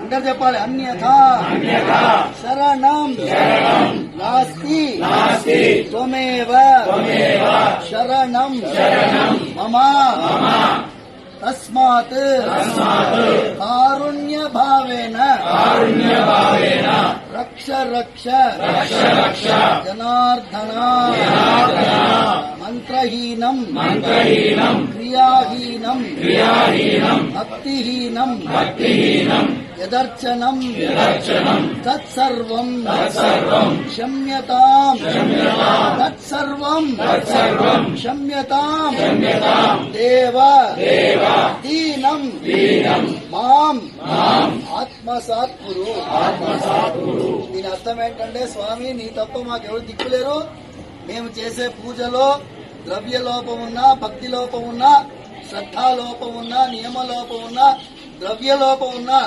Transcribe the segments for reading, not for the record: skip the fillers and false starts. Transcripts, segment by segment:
అందరు చెప్పాలి. అన్యథా శరణం నాస్తి త్వమేవ శరణం మమ తస్మాత్ కారుణ్య భావేన రక్ష రక్ష జనార్దన మంత్రహీనం క్రియాహీనం భక్తిహీనం యదర్చనం తత్సర్వం క్షమ్యతాం తత్సర్వం క్షమ్యతాం దేవ దీనం మాం ఆత్మసాత్ కురు. దీని అర్థం ఏంటంటే, స్వామి నీ తప్ప మాకెవరు దిక్కులేరు. మేము చేసే పూజలో ద్రవ్య లోపం ఉన్నా, భక్తి లోపం ఉన్నా, శ్రద్ధాలోపం ఉన్నా, నియమలోపం ఉన్నా, ద్రవ్య లోపం ఉన్నా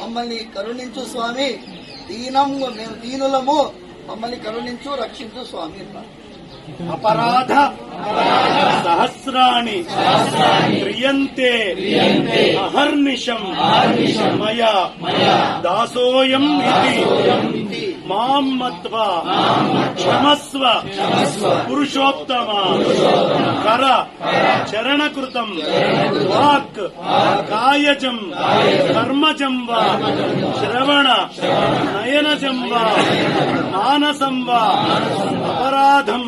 మమ్మల్ని కరుణించు స్వామి. దీనం మేము దీనులము, మమ్మల్ని కరుణించు, రక్షించు స్వామి. అపరాధ సహస్రాణి క్రియంతే అహర్నిశం మయా దాసోయం ఇతి మాం మత్వా క్షమస్వ పురుషోత్తమ. కర చరణకృతం వాక్ కాయజం కర్మజం వా శ్రవణ నయనజం వా మానసం వా అపరాధం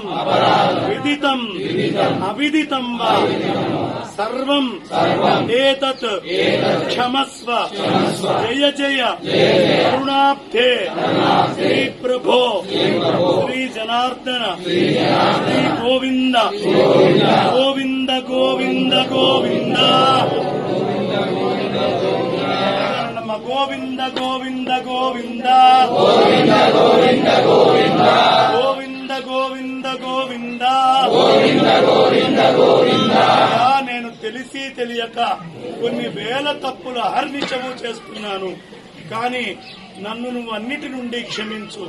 విదితం అవిదితం వా సర్వం ఏతత్ క్షమస్వ. జయ జయ కరుణాబ్ధే శ్రీ ప్రభో శ్రీ జనార్దన శ్రీ గోవింద గోవింద గోవింద గోవింద గోవింద గోవింద గోవింద గోవింద గోవింద గోవింద గోవింద గోవింద గోవింద గోవింద. నేను తెలిసి తెలియక కొన్ని వేల తప్పులు అహర్నిశము చేస్తున్నాను, కానీ నన్ను నువ్వు అన్నిటి నుండి క్షమించు.